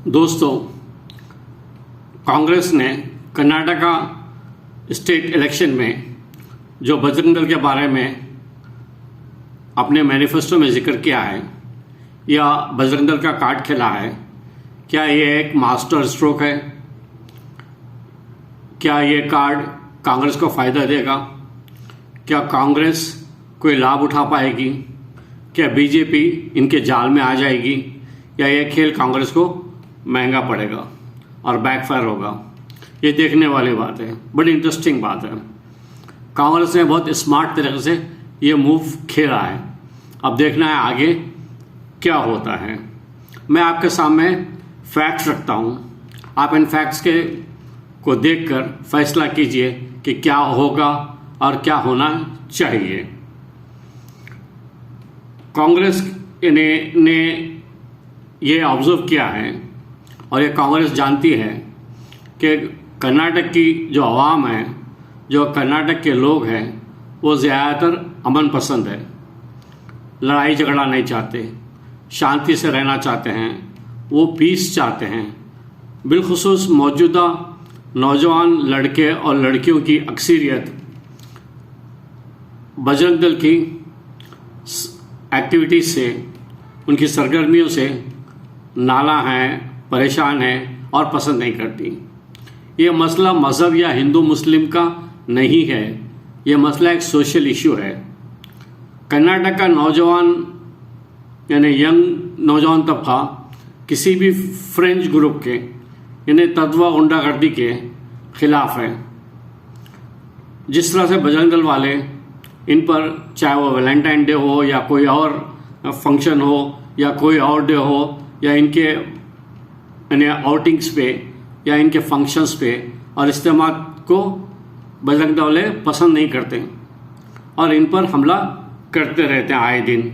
दोस्तों, कांग्रेस ने Karnataka state election में जो बजरंग दल के बारे में अपने मैनिफेस्टो में जिक्र किया है या बजरंग दल का कार्ड खेला है, क्या ये एक मास्टर स्ट्रोक है? क्या ये कार्ड कांग्रेस को फ़ायदा देगा? क्या कांग्रेस कोई लाभ उठा पाएगी? क्या बीजेपी इनके जाल में आ जाएगी या ये खेल कांग्रेस को महंगा पड़ेगा और बैकफायर होगा? ये देखने वाली बात है, बड़ी इंटरेस्टिंग बात है। कांग्रेस ने बहुत स्मार्ट तरीके से ये मूव खेला है। अब देखना है आगे क्या होता है। मैं आपके सामने फैक्ट्स रखता हूँ, आप इन फैक्ट्स को देखकर फैसला कीजिए कि क्या होगा और क्या होना चाहिए। कांग्रेस ने ये ऑब्जर्व किया है और ये कांग्रेस जानती है कि कर्नाटक की जो आवाम है, जो कर्नाटक के लोग हैं, वो ज़्यादातर अमन पसंद है, लड़ाई झगड़ा नहीं चाहते, शांति से रहना चाहते हैं, वो पीस चाहते हैं। बिलखुसूस मौजूदा नौजवान लड़के और लड़कियों की अक्सरियत बजरंग दल की एक्टिविटीज़ से, उनकी सरगर्मियों से नाला है, परेशान है और पसंद नहीं करती। ये मसला मज़हब या हिंदू मुस्लिम का नहीं है, ये मसला एक सोशल इशू है। कर्नाटक का नौजवान यानी यंग नौजवान तबका किसी भी फ्रेंच ग्रुप के यानी तत्वा गुंडागर्दी के ख़िलाफ़ है। जिस तरह से बजरंग दल वाले इन पर, चाहे वो वैलेंटाइन डे हो या कोई और फंक्शन हो या कोई और डे हो या इनके यानी आउटिंग्स पे या इनके फंक्शंस पे और इस्तेमाल को बजरंग दल वाले पसंद नहीं करते और इन पर हमला करते रहते हैं आए दिन।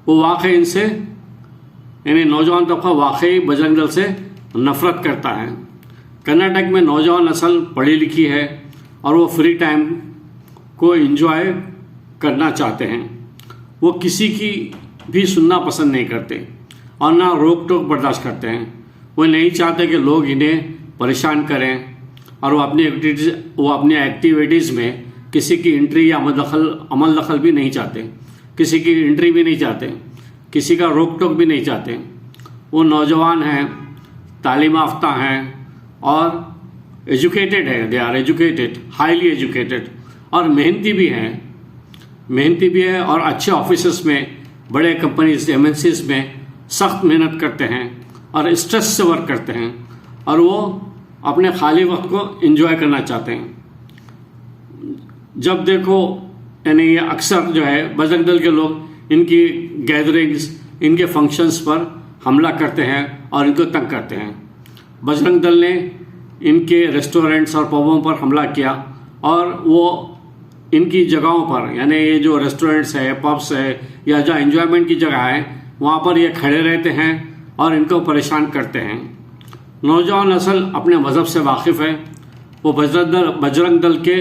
वो वाकई इनसे यानी नौजवान तबका वाकई बजरंग दल से नफ़रत करता है। कर्नाटक में नौजवान नस्ल पढ़ी लिखी है और वो फ्री टाइम को एंजॉय करना चाहते हैं। वो किसी की भी सुनना पसंद नहीं करते और ना रोक टोक बर्दाश्त करते हैं। वो नहीं चाहते कि लोग इन्हें परेशान करें और वो अपनी एक्टिविटीज़ में किसी की एंट्री या अमल दखल भी नहीं चाहते, किसी की एंट्री भी नहीं चाहते, किसी का रोक टोक भी नहीं चाहते। वो नौजवान हैं, तालीम याफ्ता हैं और एजुकेटेड है, they are educated, highly educated और मेहनती भी है और अच्छे ऑफिसेस में, बड़े कंपनीज MNCs में सख्त मेहनत करते हैं और स्ट्रेस से वर्क करते हैं और वो अपने खाली वक्त को एंजॉय करना चाहते हैं। जब देखो यानी ये अक्सर जो है बजरंग दल के लोग इनकी गैदरिंग्स, इनके फंक्शंस पर हमला करते हैं और इनको तंग करते हैं। बजरंग दल ने इनके रेस्टोरेंट्स और पबों पर हमला किया और वो इनकी जगहों पर यानी ये जो रेस्टोरेंट्स है, पब्स है या जो एंजॉयमेंट की जगह है, वहाँ पर ये खड़े रहते हैं और इनको परेशान करते हैं। नौजवान नस्ल अपने मज़हब से वाकिफ़ है, वो बजरंग दल के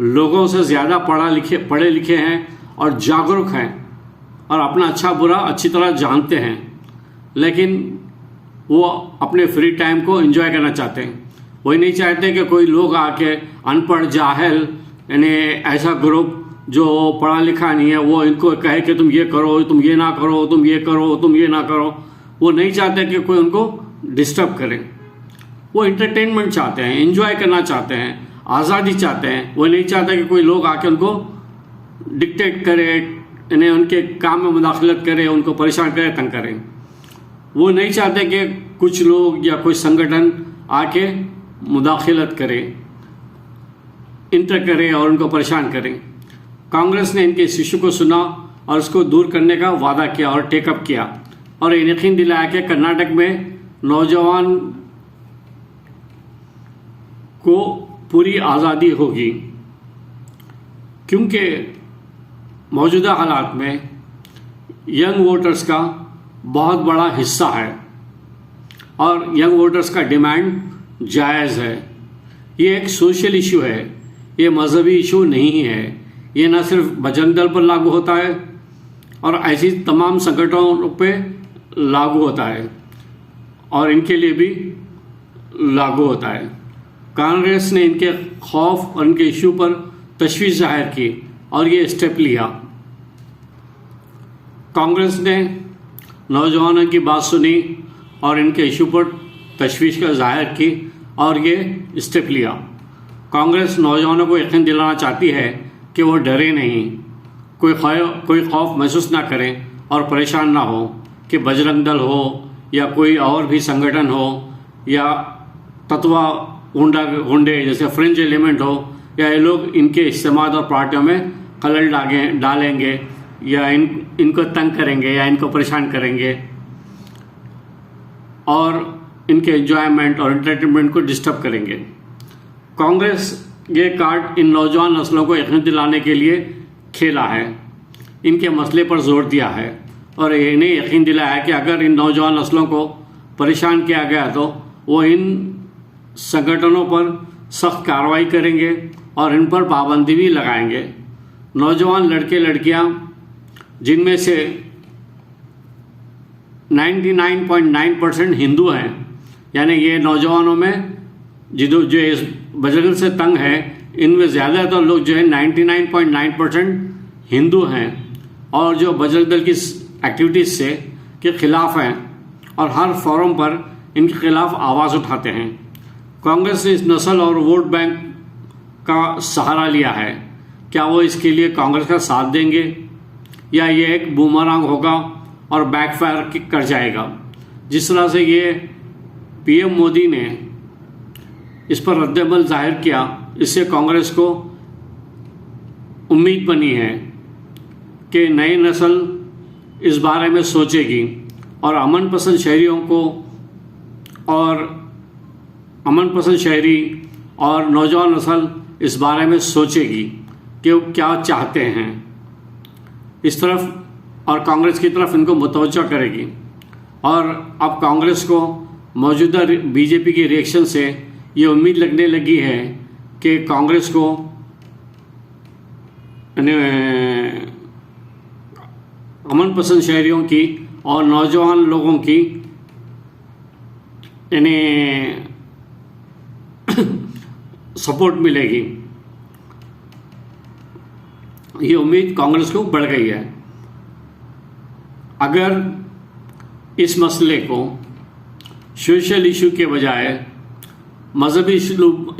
लोगों से ज़्यादा पढ़े लिखे हैं और जागरूक हैं और अपना अच्छा बुरा अच्छी तरह जानते हैं, लेकिन वो अपने फ्री टाइम को एंजॉय करना चाहते हैं। वही नहीं चाहते कि कोई लोग आके अनपढ़ जाहिल यानी ऐसा ग्रुप जो पढ़ा लिखा नहीं है वो इनको कहे कि तुम ये करो, तुम ये ना करो, तुम ये करो, तुम ये ना करो। वो नहीं चाहते कि कोई उनको डिस्टर्ब करे। वो एंटरटेनमेंट चाहते हैं, एंजॉय करना चाहते हैं, आज़ादी चाहते हैं। वो नहीं चाहते कि कोई लोग आके उनको डिक्टेट करे, यानी उनके काम में मुदाखलत करे, उनको परेशान करे, तंग करे। वो नहीं चाहते कि कुछ लोग या कोई संगठन आके मुदाखलत करे, इंटर करे और उनको परेशान करें। कांग्रेस ने इनके इस इशू को सुना और उसको दूर करने का वादा किया और टेकअप किया और ये यकीन दिलाया कि कर्नाटक में नौजवान को पूरी आज़ादी होगी, क्योंकि मौजूदा हालात में यंग वोटर्स का बहुत बड़ा हिस्सा है और यंग वोटर्स का डिमांड जायज़ है। ये एक सोशल इशू है, ये मजहबी इशू नहीं है। ये न सिर्फ बजरंग दल पर लागू होता है और ऐसी तमाम संगठनों पे लागू होता है। और इनके लिए भी लागू होता है। कांग्रेस ने इनके खौफ और इनके इशू पर तशवीश जाहिर की और ये स्टेप लिया। कांग्रेस ने नौजवानों की बात सुनी और इनके इशू पर तशवीश का जाहिर की और ये स्टेप लिया। कांग्रेस नौजवानों को यकीन दिलाना चाहती है कि वो डरे नहीं, कोई खौफ महसूस ना करें और परेशान ना हो कि बजरंग दल हो या कोई और भी संगठन हो या तत्वा गुंडे जैसे फ्रेंच एलिमेंट हो या ये लोग इनके इस्तेमाल और पार्टियों में खलल डालेंगे या इनको तंग करेंगे या इनको परेशान करेंगे और इनके एंजॉयमेंट और एंटरटेनमेंट को डिस्टर्ब करेंगे। कांग्रेस ये कार्ड इन नौजवान नस्लों को यकीन दिलाने के लिए खेला है, इनके मसले पर जोर दिया है और इन्हें यकीन दिलाया है कि अगर इन नौजवान नस्लों को परेशान किया गया तो वो इन संगठनों पर सख्त कार्रवाई करेंगे और इन पर पाबंदी भी लगाएंगे। नौजवान लड़के लड़कियां जिनमें से 99.9% हिंदू हैं, यानी ये नौजवानों में जो इस बजरंग से तंग है, इनमें ज़्यादातर लोग जो है 99.9% हिंदू हैं और जो बजरंग दल की एक्टिविटीज़ से के ख़िलाफ़ हैं और हर फोरम पर इनके खिलाफ आवाज़ उठाते हैं। कांग्रेस ने इस नस्ल और वोट बैंक का सहारा लिया है। क्या वो इसके लिए कांग्रेस का साथ देंगे या ये एक बूमरैंग होगा और बैकफायर कर जाएगा? जिस तरह से ये पीएम मोदी ने इस पर रद्दअमल जाहिर किया, इससे कांग्रेस को उम्मीद बनी है कि नई नस्ल इस बारे में सोचेगी और अमन पसंद शहरी और नौजवान नस्ल इस बारे में सोचेगी कि वो क्या चाहते हैं इस तरफ और कांग्रेस की तरफ इनको मुतवज्जो करेगी। और अब कांग्रेस को मौजूदा बीजेपी के रिएक्शन से ये उम्मीद लगने लगी है कि कांग्रेस को अमन पसंद शहरियों की और नौजवान लोगों की सपोर्ट मिलेगी। ये उम्मीद कांग्रेस को बढ़ गई है। अगर इस मसले को सोशल इशू के बजाय मजहबी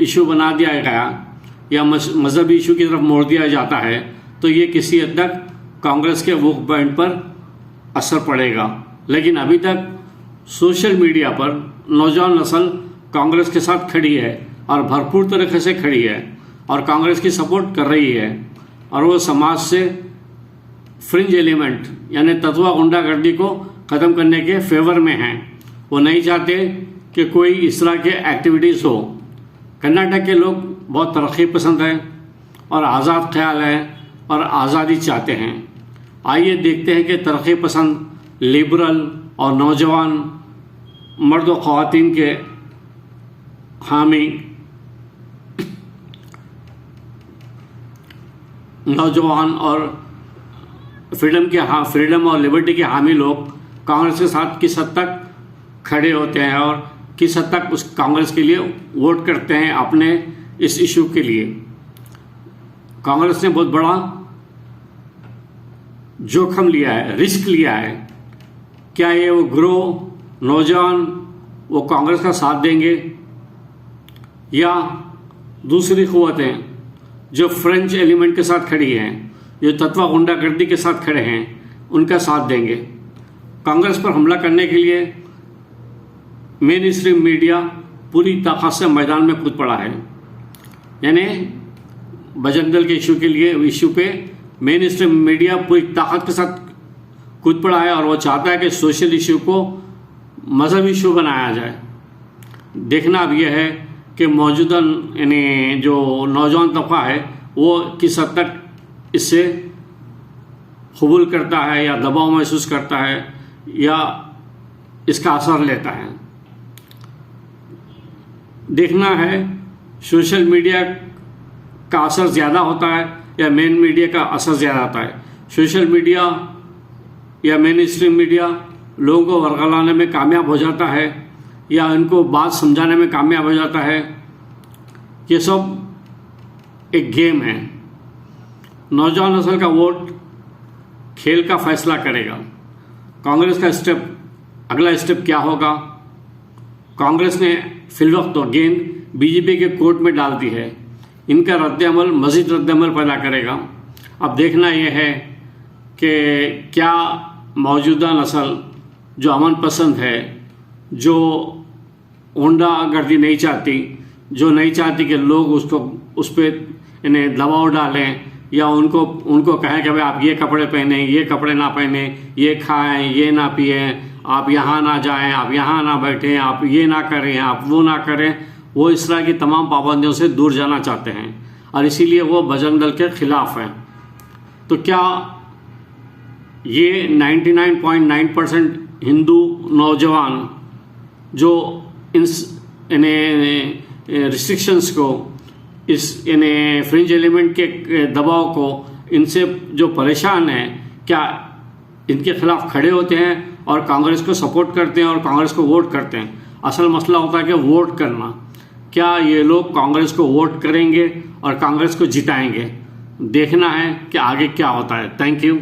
इशू बना दिया गया या मजहबी इशू की तरफ मोड़ दिया जाता है तो ये किसी हद तक कांग्रेस के वोट बैंक पर असर पड़ेगा। लेकिन अभी तक सोशल मीडिया पर नौजवान नस्ल कांग्रेस के साथ खड़ी है और भरपूर तरीके से खड़ी है और कांग्रेस की सपोर्ट कर रही है और वो समाज से फ्रिंज एलिमेंट यानी तत्वा गुंडागर्दी को ख़त्म करने के फेवर में हैं। वो नहीं चाहते कि कोई इस तरह के एक्टिविटीज़ हो। कर्नाटक के लोग बहुत तरक्की पसंद हैं और आज़ाद ख्याल है और आज़ादी चाहते हैं। आइए देखते हैं कि तरक्की पसंद लिबरल और नौजवान मर्द व ख़वातीन के हामी नौजवान और फ्रीडम और लिबर्टी के हामी लोग कांग्रेस के साथ किस हद तक खड़े होते हैं और किस हद तक उस कांग्रेस के लिए वोट करते हैं अपने इस इशू के लिए। कांग्रेस ने बहुत बड़ा जोखिम लिया है, रिस्क लिया है। क्या ये वो ग्रोह नौजवान वो कांग्रेस का साथ देंगे या दूसरी क़ुव्वतें जो फ्रेंच एलिमेंट के साथ खड़ी हैं, जो तत्वा गुंडागर्दी के साथ खड़े हैं, उनका साथ देंगे? कांग्रेस पर हमला करने के लिए मेन स्ट्रीम मीडिया पूरी ताकत से मैदान में कूद पड़ा है। यानी बजरंग दल के इशू पे मेन स्ट्रीम मीडिया पूरी ताकत के साथ कूद पड़ा है और वो चाहता है कि सोशल इशू को मजहब इशू बनाया जाए। देखना अब यह है कि मौजूदा यानी जो नौजवान तबका है वो किस हद तक इससे कबूल करता है या दबाव महसूस करता है या इसका असर लेता है। देखना है सोशल मीडिया का असर ज़्यादा होता है या मेन मीडिया का असर ज़्यादा आता है। सोशल मीडिया या मेन स्ट्रीम मीडिया लोगों को वर्गलाने में कामयाब हो जाता है या इनको बात समझाने में कामयाब हो जाता है, ये सब एक गेम है। नौजवान नस्ल का वोट खेल का फैसला करेगा। कांग्रेस का अगला स्टेप क्या होगा? कांग्रेस ने फिलवक्त तो गेंद बीजेपी के कोर्ट में डाल दी है। इनका रद्द-ए-अमल मज़ीद रद्द-ए-अमल पैदा करेगा। अब देखना यह है कि क्या मौजूदा नस्ल जो अमन पसंद है, जो गुंडागर्दी नहीं चाहती, जो नहीं चाहती कि लोग उस पर इन्हें दबाव डालें या उनको कहें कि भाई आप ये कपड़े पहने, ये कपड़े ना पहने, ये खाएं, ये ना पिएं, आप यहाँ ना जाएं, आप यहाँ ना बैठें, आप ये ना करें, आप वो ना करें, वो इस तरह की तमाम पाबंदियों से दूर जाना चाहते हैं और इसीलिए वो बजरंग दल के खिलाफ हैं। तो क्या ये 99.9% हिंदू नौजवान जो इन्हें रिस्ट्रिक्शंस को, इन्हें फ्रिंज एलिमेंट के दबाव को, इनसे जो परेशान हैं, क्या इनके खिलाफ खड़े होते हैं और कांग्रेस को सपोर्ट करते हैं और कांग्रेस को वोट करते हैं? असल मसला होता है कि वोट करना। क्या ये लोग कांग्रेस को वोट करेंगे और कांग्रेस को जिताएंगे? देखना है कि आगे क्या होता है। Thank you.